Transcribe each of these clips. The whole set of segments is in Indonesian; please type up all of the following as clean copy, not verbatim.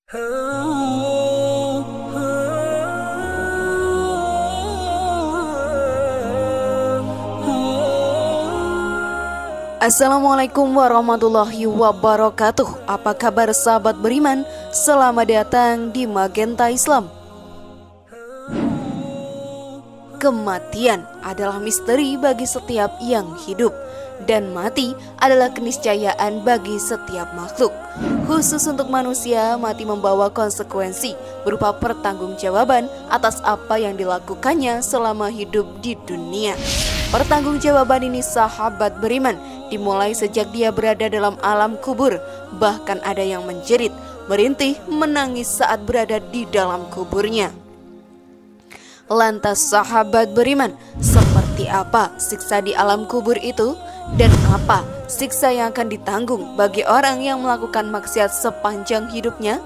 Assalamualaikum warahmatullahi wabarakatuh. Apa kabar sahabat beriman? Selamat datang di Magenta Islam. Kematian adalah misteri bagi setiap yang hidup, dan mati adalah keniscayaan bagi setiap makhluk. Khusus untuk manusia, mati membawa konsekuensi berupa pertanggungjawaban atas apa yang dilakukannya selama hidup di dunia. Pertanggungjawaban ini, sahabat beriman, dimulai sejak dia berada dalam alam kubur. Bahkan ada yang menjerit, merintih, menangis saat berada di dalam kuburnya. Lantas sahabat beriman, seperti apa siksa di alam kubur itu? Dan apa siksa yang akan ditanggung bagi orang yang melakukan maksiat sepanjang hidupnya?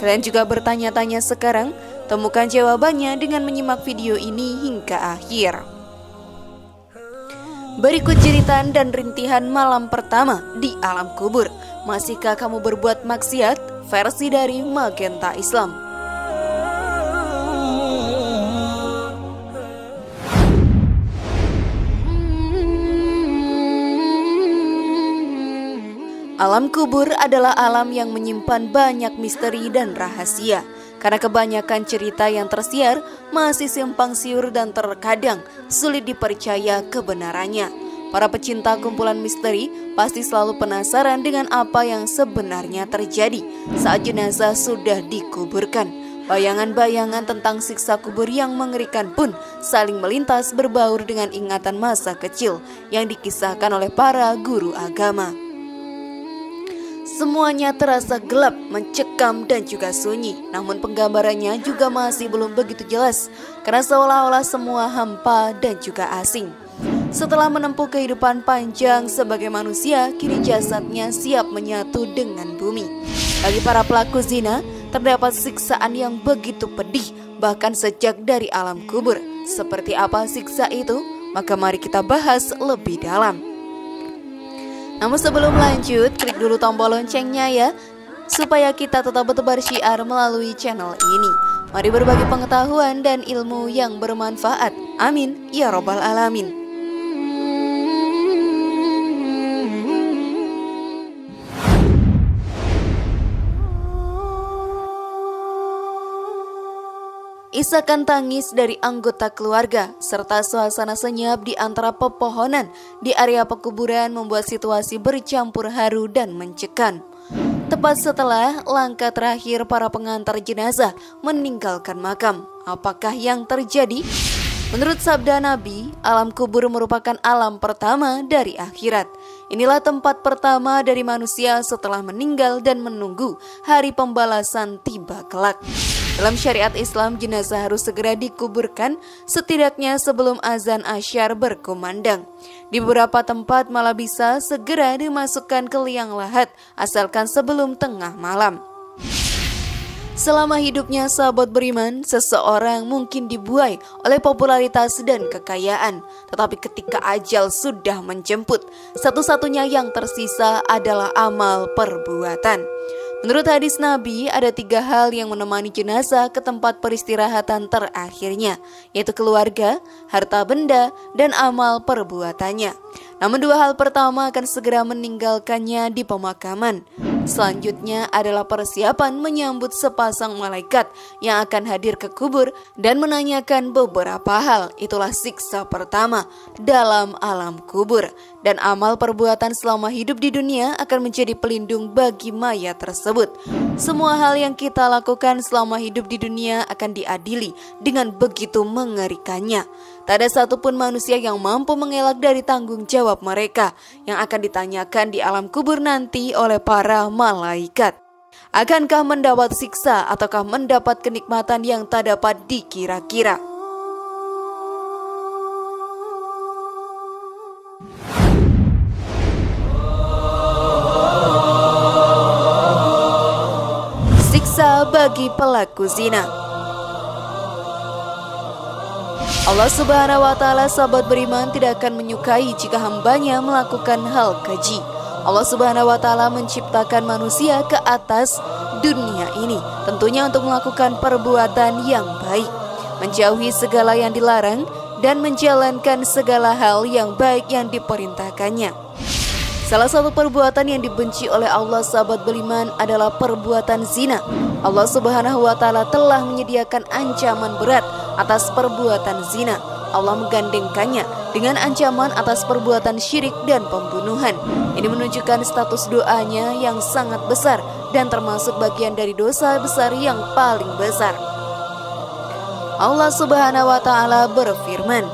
Kalian juga bertanya-tanya sekarang? Temukan jawabannya dengan menyimak video ini hingga akhir. Berikut jeritan dan rintihan malam pertama di alam kubur. Masihkah kamu berbuat maksiat? Versi dari Magenta Islam. Alam kubur adalah alam yang menyimpan banyak misteri dan rahasia. Karena kebanyakan cerita yang tersiar masih simpang siur dan terkadang sulit dipercaya kebenarannya. Para pecinta kumpulan misteri pasti selalu penasaran dengan apa yang sebenarnya terjadi saat jenazah sudah dikuburkan. Bayangan-bayangan tentang siksa kubur yang mengerikan pun saling melintas berbaur dengan ingatan masa kecil yang dikisahkan oleh para guru agama. Semuanya terasa gelap, mencekam dan juga sunyi. Namun penggambarannya juga masih belum begitu jelas, karena seolah-olah semua hampa dan juga asing. Setelah menempuh kehidupan panjang sebagai manusia, kini jasadnya siap menyatu dengan bumi. Bagi para pelaku zina, terdapat siksaan yang begitu pedih, bahkan sejak dari alam kubur. Seperti apa siksa itu? Maka mari kita bahas lebih dalam. Namun sebelum lanjut, klik dulu tombol loncengnya ya, supaya kita tetap bertebar syiar melalui channel ini. Mari berbagi pengetahuan dan ilmu yang bermanfaat. Amin ya robbal alamin. Isakan tangis dari anggota keluarga serta suasana senyap di antara pepohonan di area pekuburan membuat situasi bercampur haru dan mencekam. Tepat setelah langkah terakhir para pengantar jenazah meninggalkan makam, apakah yang terjadi? Menurut sabda Nabi, alam kubur merupakan alam pertama dari akhirat. Inilah tempat pertama dari manusia setelah meninggal dan menunggu hari pembalasan tiba kelak. Dalam syariat Islam, jenazah harus segera dikuburkan setidaknya sebelum azan asyar berkumandang. Di beberapa tempat malah bisa segera dimasukkan ke liang lahat asalkan sebelum tengah malam. Selama hidupnya sahabat beriman, seseorang mungkin dibuai oleh popularitas dan kekayaan. Tetapi ketika ajal sudah menjemput, satu-satunya yang tersisa adalah amal perbuatan. Menurut hadis Nabi, ada 3 hal yang menemani jenazah ke tempat peristirahatan terakhirnya, yaitu keluarga, harta benda, dan amal perbuatannya. Namun 2 hal pertama akan segera meninggalkannya di pemakaman. Selanjutnya adalah persiapan menyambut sepasang malaikat yang akan hadir ke kubur dan menanyakan beberapa hal. Itulah siksa pertama dalam alam kubur. Dan amal perbuatan selama hidup di dunia akan menjadi pelindung bagi mayat tersebut. Semua hal yang kita lakukan selama hidup di dunia akan diadili dengan begitu mengerikannya. Tak ada satupun manusia yang mampu mengelak dari tanggung jawab mereka yang akan ditanyakan di alam kubur nanti oleh para malaikat. Akankah mendapat siksa ataukah mendapat kenikmatan yang tak dapat dikira-kira? Siksa bagi pelaku zina. Allah Subhanahu wa Ta'ala, sahabat beriman, tidak akan menyukai jika hambanya melakukan hal keji. Allah Subhanahu wa Ta'ala menciptakan manusia ke atas dunia ini tentunya untuk melakukan perbuatan yang baik, menjauhi segala yang dilarang, dan menjalankan segala hal yang baik yang diperintahkannya. Salah satu perbuatan yang dibenci oleh Allah, sahabat beriman, adalah perbuatan zina. Allah Subhanahu wa Ta'ala telah menyediakan ancaman berat atas perbuatan zina. Allah menggandengkannya dengan ancaman atas perbuatan syirik dan pembunuhan. Ini menunjukkan status doanya yang sangat besar dan termasuk bagian dari dosa besar yang paling besar. Allah Subhanahu wa Ta'ala berfirman,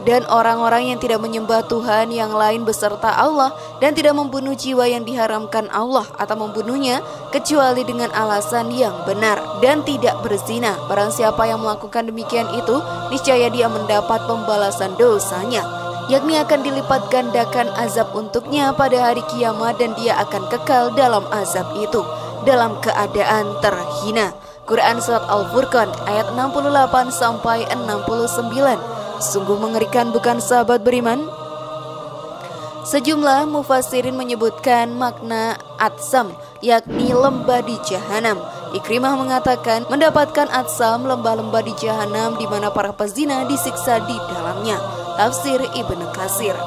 "Dan orang-orang yang tidak menyembah Tuhan yang lain beserta Allah dan tidak membunuh jiwa yang diharamkan Allah atau membunuhnya kecuali dengan alasan yang benar dan tidak berzina. Barang siapa yang melakukan demikian itu, niscaya dia mendapat pembalasan dosanya, yakni akan dilipat gandakan azab untuknya pada hari kiamat dan dia akan kekal dalam azab itu dalam keadaan terhina." Quran Surat Al-Furqan ayat 68 sampai 69. Sungguh mengerikan, bukan sahabat beriman? Sejumlah mufassirin menyebutkan makna atsam, yakni lembah di jahanam. Ikrimah mengatakan mendapatkan atsam, lembah-lembah di jahanam di mana para pezina disiksa di dalamnya. Tafsir Ibnu Katsir,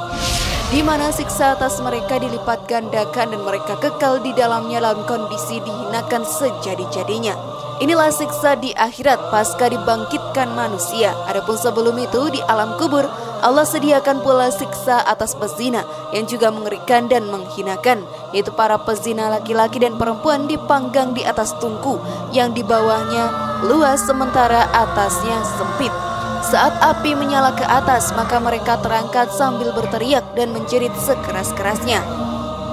di mana siksa atas mereka dilipat gandakan dan mereka kekal di dalamnya dalam kondisi dihinakan sejadi-jadinya. Inilah siksa di akhirat pasca dibangkitkan manusia. Adapun sebelum itu di alam kubur, Allah sediakan pula siksa atas pezina yang juga mengerikan dan menghinakan, yaitu para pezina laki-laki dan perempuan dipanggang di atas tungku yang di bawahnya luas sementara atasnya sempit. Saat api menyala ke atas, maka mereka terangkat sambil berteriak dan menjerit sekeras-kerasnya.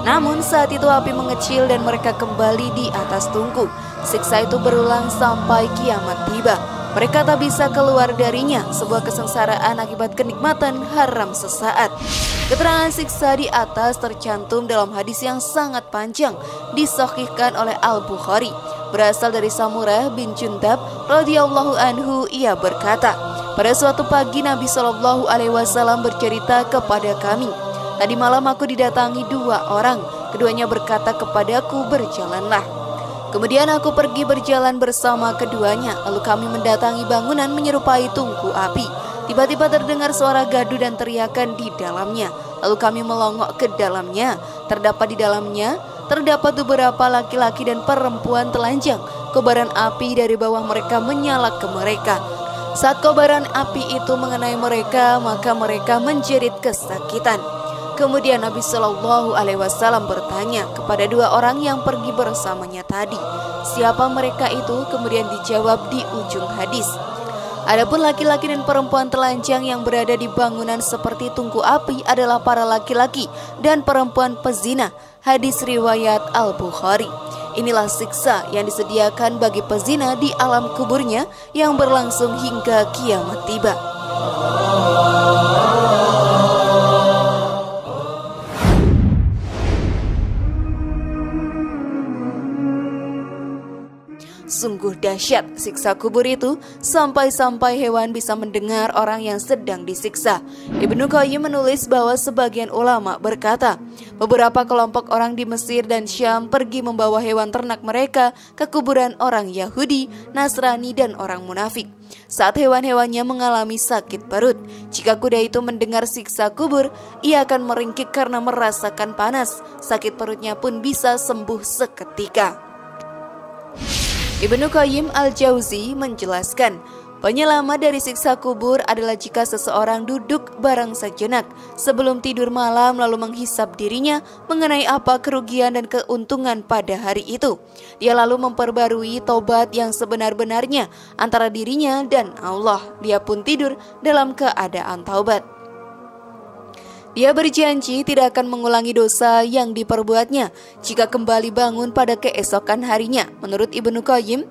Namun saat itu api mengecil dan mereka kembali di atas tungku. Siksa itu berulang sampai kiamat tiba. Mereka tak bisa keluar darinya, sebuah kesengsaraan akibat kenikmatan haram sesaat. Keterangan siksa di atas tercantum dalam hadis yang sangat panjang, disahihkan oleh Al-Bukhari. Berasal dari Samurah bin Jundab radhiyallahu anhu, ia berkata, "Pada suatu pagi Nabi Shallallahu alaihi wasallam bercerita kepada kami, tadi malam aku didatangi dua orang. Keduanya berkata kepadaku, berjalanlah. Kemudian aku pergi berjalan bersama keduanya. Lalu kami mendatangi bangunan menyerupai tungku api. Tiba-tiba terdengar suara gaduh dan teriakan di dalamnya. Lalu kami melongok ke dalamnya. Terdapat di dalamnya beberapa laki-laki dan perempuan telanjang. Kobaran api dari bawah mereka menyala ke mereka. Saat kobaran api itu mengenai mereka, maka mereka menjerit kesakitan. Kemudian Nabi Shallallahu alaihi wasallam bertanya kepada dua orang yang pergi bersamanya tadi, siapa mereka itu? Kemudian dijawab di ujung hadis. Adapun laki-laki dan perempuan telanjang yang berada di bangunan seperti tungku api adalah para laki-laki dan perempuan pezina. Hadis riwayat Al-Bukhari. Inilah siksa yang disediakan bagi pezina di alam kuburnya yang berlangsung hingga kiamat tiba. Sungguh dahsyat siksa kubur itu, sampai-sampai hewan bisa mendengar orang yang sedang disiksa. Ibnu Qayyim menulis bahwa sebagian ulama berkata, beberapa kelompok orang di Mesir dan Syam pergi membawa hewan ternak mereka ke kuburan orang Yahudi, Nasrani, dan orang munafik. Saat hewan-hewannya mengalami sakit perut, jika kuda itu mendengar siksa kubur, ia akan meringkik karena merasakan panas. Sakit perutnya pun bisa sembuh seketika. Ibnu Qayyim Al-Jauzi menjelaskan, penyelamat dari siksa kubur adalah jika seseorang duduk barang sejenak sebelum tidur malam lalu menghisap dirinya mengenai apa kerugian dan keuntungan pada hari itu. Dia lalu memperbarui tobat yang sebenar-benarnya antara dirinya dan Allah. Dia pun tidur dalam keadaan taubat. Dia berjanji tidak akan mengulangi dosa yang diperbuatnya jika kembali bangun pada keesokan harinya. Menurut Ibnu Qayyim,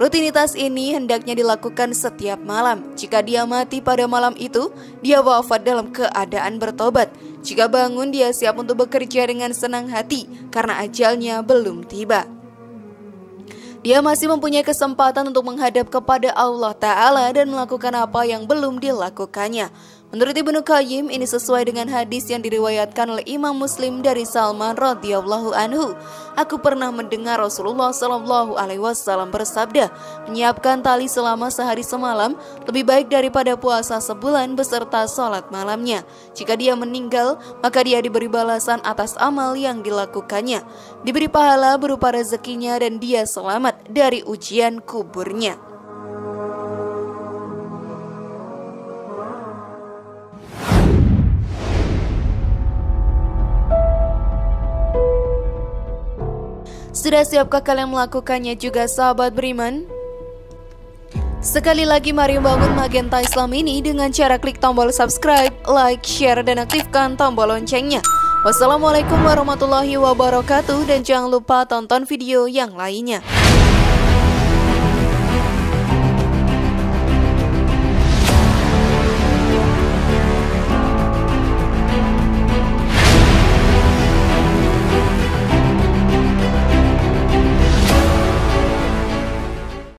rutinitas ini hendaknya dilakukan setiap malam. Jika dia mati pada malam itu, dia wafat dalam keadaan bertobat. Jika bangun, dia siap untuk bekerja dengan senang hati karena ajalnya belum tiba. Dia masih mempunyai kesempatan untuk menghadap kepada Allah Ta'ala dan melakukan apa yang belum dilakukannya. Menurut Ibnu Qayyim, ini sesuai dengan hadis yang diriwayatkan oleh Imam Muslim dari Salman radhiyallahu anhu. Aku pernah mendengar Rasulullah shallallahu alaihi wasallam bersabda, menyiapkan tali selama sehari semalam lebih baik daripada puasa sebulan beserta sholat malamnya. Jika dia meninggal, maka dia diberi balasan atas amal yang dilakukannya, diberi pahala berupa rezekinya, dan dia selamat dari ujian kuburnya. Sudah siapkah kalian melakukannya juga, sahabat beriman? Sekali lagi mari membangun Magenta Islam ini dengan cara klik tombol subscribe, like, share, dan aktifkan tombol loncengnya. Wassalamualaikum warahmatullahi wabarakatuh, dan jangan lupa tonton video yang lainnya.